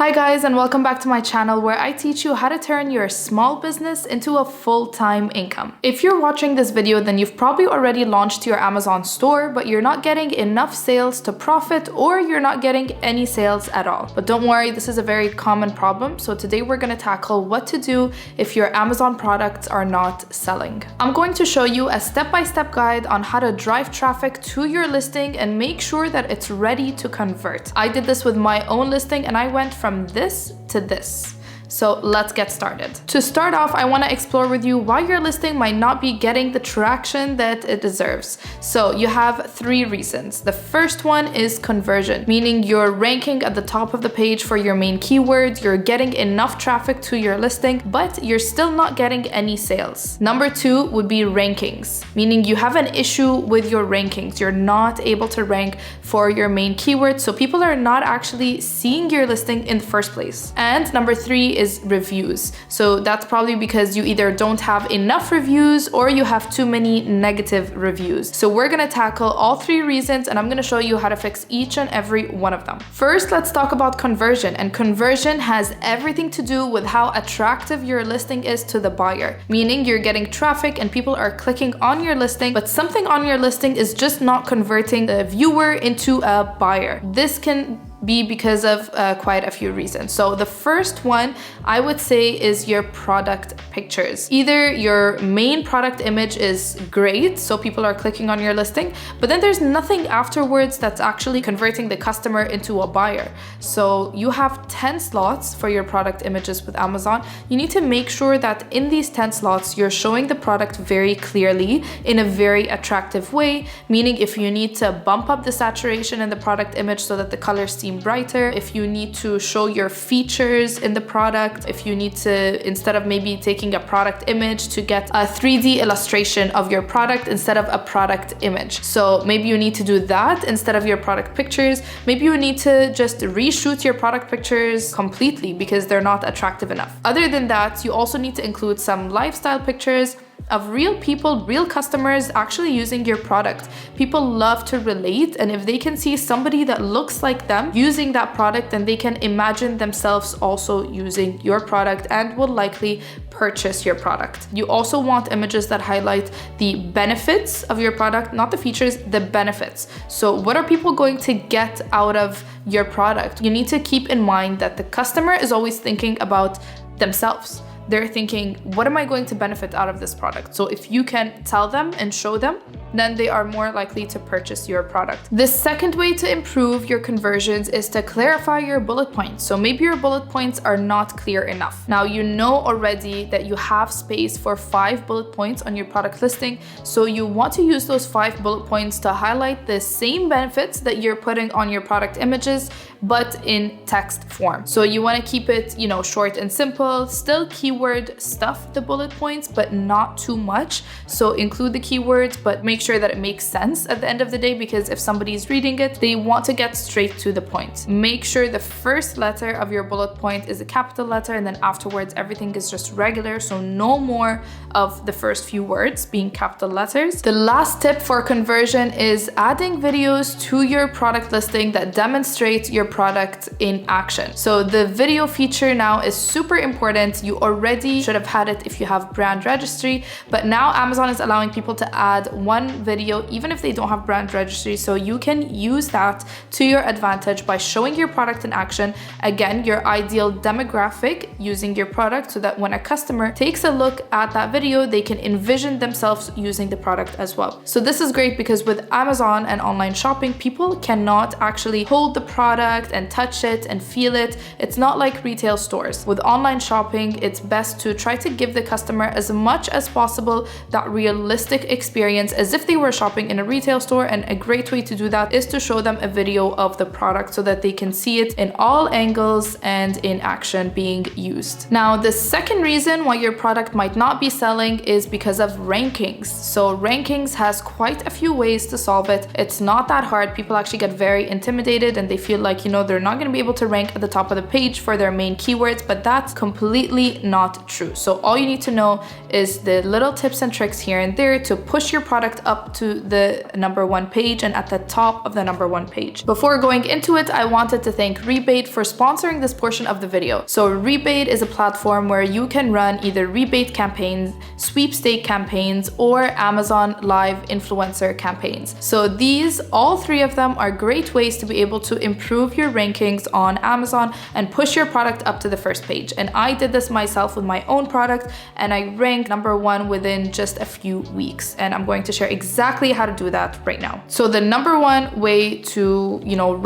Hi guys, and welcome back to my channel where I teach you how to turn your small business into a full-time income. If you're watching this video, then you've probably already launched your Amazon store, but you're not getting enough sales to profit, or you're not getting any sales at all. But don't worry, this is a very common problem. So today we're going to tackle what to do if your Amazon products are not selling. I'm going to show you a step-by-step guide on how to drive traffic to your listing and make sure that it's ready to convert. I did this with my own listing and I went from this to this. So let's get started. To start off, I want to explore with you why your listing might not be getting the traction that it deserves. So you have three reasons. The first one is conversion, meaning you're ranking at the top of the page for your main keywords, you're getting enough traffic to your listing, but you're still not getting any sales. Number two would be rankings, meaning you have an issue with your rankings. You're not able to rank for your main keywords, so people are not actually seeing your listing in the first place. And number three is reviews. So that's probably because you either don't have enough reviews or you have too many negative reviews. So we're gonna tackle all three reasons and I'm gonna show you how to fix each and every one of them. First, let's talk about conversion. And conversion has everything to do with how attractive your listing is to the buyer, meaning you're getting traffic and people are clicking on your listing, but something on your listing is just not converting the viewer into a buyer. This can be because of quite a few reasons. So the first one I would say is your product pictures. Either your main product image is great, so people are clicking on your listing, but then there's nothing afterwards that's actually converting the customer into a buyer. So you have 10 slots for your product images with Amazon. You need to make sure that in these 10 slots, you're showing the product very clearly in a very attractive way, meaning if you need to bump up the saturation in the product image so that the colors seem brighter, if you need to show your features in the product, if you need to, instead of maybe taking a product image, to get a 3D illustration of your product instead of a product image. So maybe you need to do that instead of your product pictures. Maybe you need to just reshoot your product pictures completely because they're not attractive enough. Other than that, you also need to include some lifestyle pictures of real people, real customers actually using your product. People love to relate, and if they can see somebody that looks like them using that product, then they can imagine themselves also using your product and will likely purchase your product. You also want images that highlight the benefits of your product, not the features, the benefits. So what are people going to get out of your product? You need to keep in mind that the customer is always thinking about themselves. They're thinking, what am I going to benefit out of this product? So if you can tell them and show them, then they are more likely to purchase your product. The second way to improve your conversions is to clarify your bullet points. So maybe your bullet points are not clear enough. Now you know already that you have space for 5 bullet points on your product listing. So you want to use those 5 bullet points to highlight the same benefits that you're putting on your product images, but in text form. So you want to keep it, short and simple, still keyword stuff the bullet points, but not too much. So include the keywords, but make sure that it makes sense at the end of the day, because if somebody's reading it, they want to get straight to the point. Make sure the first letter of your bullet point is a capital letter, and then afterwards everything is just regular, so no more of the first few words being capital letters. The last tip for conversion is adding videos to your product listing that demonstrate your product in action. So the video feature now is super important. You already should have had it if you have brand registry, but now Amazon is allowing people to add one video even if they don't have brand registry, so you can use that to your advantage by showing your product in action. Again, your ideal demographic using your product, so that when a customer takes a look at that video, they can envision themselves using the product as well. So this is great because with Amazon and online shopping, people cannot actually hold the product and touch it and feel it. It's not like retail stores. With online shopping, it's best to try to give the customer as much as possible that realistic experience as if they were shopping in a retail store, and a great way to do that is to show them a video of the product so that they can see it in all angles and in action being used. Now, the second reason why your product might not be selling is because of rankings. So rankings has quite a few ways to solve it. It's not that hard. People actually get very intimidated and they feel like, they're not going to be able to rank at the top of the page for their main keywords, but that's completely not true. So all you need to know is the little tips and tricks here and there to push your product up to the #1 page and at the top of the #1 page. Before going into it, I wanted to thank Rebate for sponsoring this portion of the video. So Rebate is a platform where you can run either rebate campaigns, sweepstake campaigns, or Amazon live influencer campaigns. So these, all three of them, are great ways to be able to improve your rankings on Amazon and push your product up to the first page. And I did this myself with my own product, and I ranked #1 within just a few weeks. And I'm going to share exactly how to do that right now. So the #1 way to,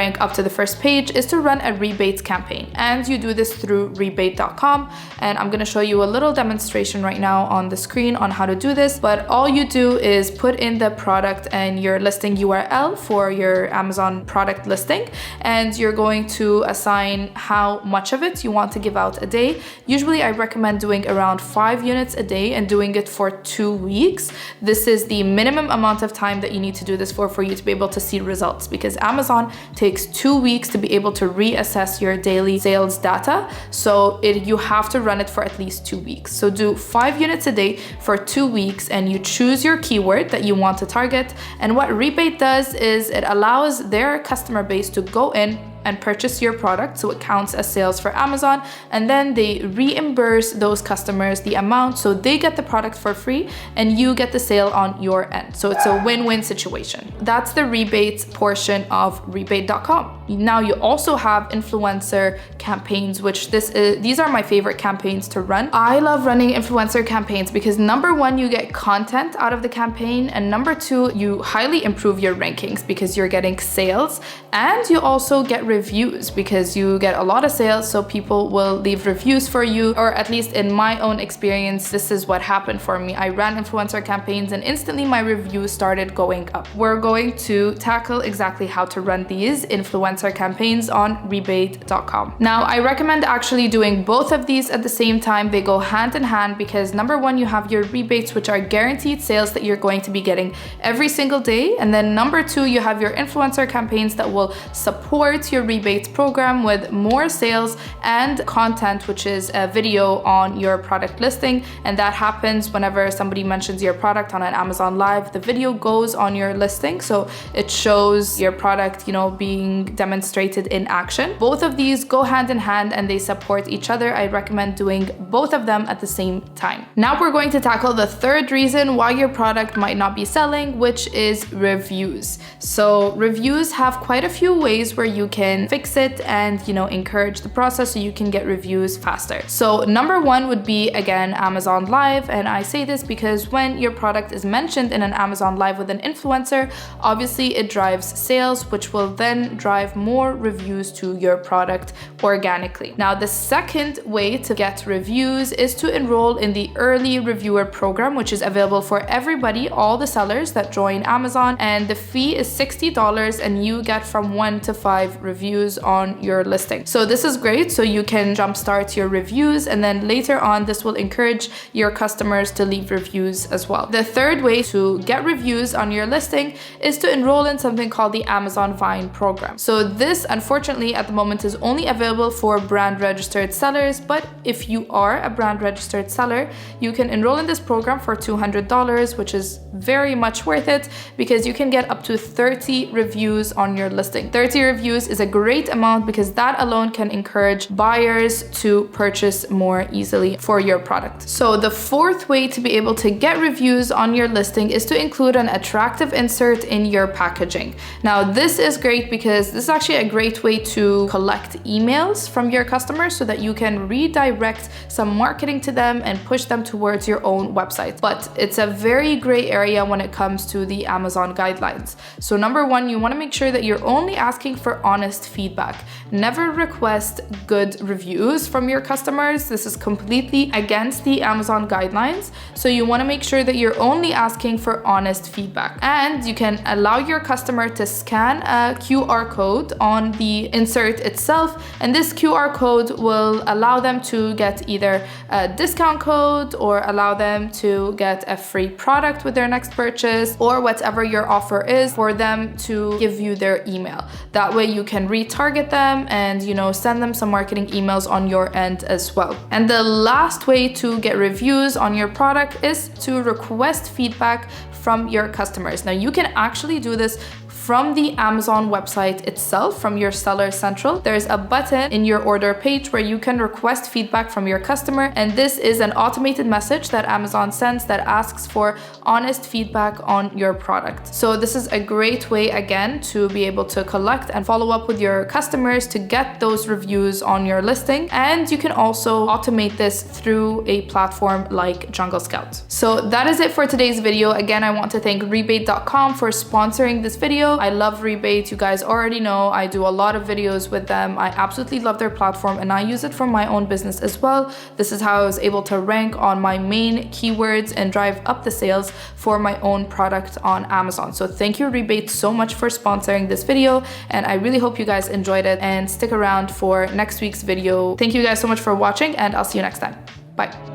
rank up to the first page is to run a rebate campaign. And you do this through rebate.com. And I'm gonna show you a little demonstration right now on the screen on how to do this. But all you do is put in the product and your listing URL for your Amazon product listing. And you're going to assign how much of it you want to give out a day. Usually I recommend doing around 5 units a day and doing it for 2 weeks. This is the minimum amount of time that you need to do this for you to be able to see results, because Amazon takes 2 weeks to be able to reassess your daily sales data. So you have to run it for at least 2 weeks. So do 5 units a day for 2 weeks, and you choose your keyword that you want to target. And what Rebate does is it allows their customer base to go in and purchase your product, so it counts as sales for Amazon, and then they reimburse those customers the amount, so they get the product for free and you get the sale on your end. So it's a win-win situation. That's the rebates portion of rebate.com. Now you also have influencer campaigns, which these are my favorite campaigns to run. I love running influencer campaigns because #1, you get content out of the campaign, and #2, you highly improve your rankings because you're getting sales, and you also get reviews because you get a lot of sales, so people will leave reviews for you. Or at least in my own experience, this is what happened for me. I ran influencer campaigns and instantly my reviews started going up. We're going to tackle exactly how to run these influencer campaigns on rebate.com. Now, I recommend actually doing both of these at the same time. They go hand in hand because #1, you have your rebates, which are guaranteed sales that you're going to be getting every single day. And then #2, you have your influencer campaigns that will support your rebates program with more sales and content, which is a video on your product listing. And that happens whenever somebody mentions your product on an Amazon Live, the video goes on your listing. So it shows your product, being demonstrated in action. Both of these go hand in hand and they support each other. I recommend doing both of them at the same time. Now we're going to tackle the third reason why your product might not be selling, which is reviews. So reviews have quite a few ways where you can fix it and encourage the process so you can get reviews faster. So #1 would be, again, Amazon Live. And I say this because when your product is mentioned in an Amazon Live with an influencer, obviously it drives sales, which will then drive more reviews to your product organically. Now, the second way to get reviews is to enroll in the early reviewer program, which is available for everybody, all the sellers that join Amazon. And the fee is $60 and you get from 1 to 5 reviews on your listing. So this is great. So you can jumpstart your reviews, and then later on, this will encourage your customers to leave reviews as well. The third way to get reviews on your listing is to enroll in something called the Amazon Vine program. So this, unfortunately, at the moment is only available for brand registered sellers, but if you are a brand registered seller, you can enroll in this program for $200, which is very much worth it because you can get up to 30 reviews on your listing. 30 reviews is a great amount because that alone can encourage buyers to purchase more easily for your product. So the fourth way to be able to get reviews on your listing is to include an attractive insert in your packaging. Now, this is great because this is actually a great way to collect emails from your customers so that you can redirect some marketing to them and push them towards your own website. But it's a very gray area when it comes to the Amazon guidelines. So #1, you want to make sure that you're only asking for honest feedback. Never request good reviews from your customers. This is completely against the Amazon guidelines. So you want to make sure that you're only asking for honest feedback. And you can allow your customer to scan a QR code on the insert itself. And this QR code will allow them to get either a discount code or allow them to get a free product with their next purchase, or whatever your offer is, for them to give you their email. That way you can can retarget them and, you know, send them some marketing emails on your end as well. And the last way to get reviews on your product is to request feedback from your customers. Now, you can actually do this from the Amazon website itself, from your Seller Central. There's a button in your order page where you can request feedback from your customer, and this is an automated message that Amazon sends that asks for honest feedback on your product. So this is a great way, again, to be able to collect and follow up with your customers to get those reviews on your listing. And you can also automate this through a platform like Jungle Scout. So that is it for today's video. Again, I want to thank rebate.com for sponsoring this video. I love Rebate. You guys already know I do a lot of videos with them. I absolutely love their platform and I use it for my own business as well. This is how I was able to rank on my main keywords and drive up the sales for my own product on Amazon. So thank you, Rebate, so much for sponsoring this video, and I really hope you guys enjoyed it, and stick around for next week's video. Thank you guys so much for watching, and I'll see you next time. Bye.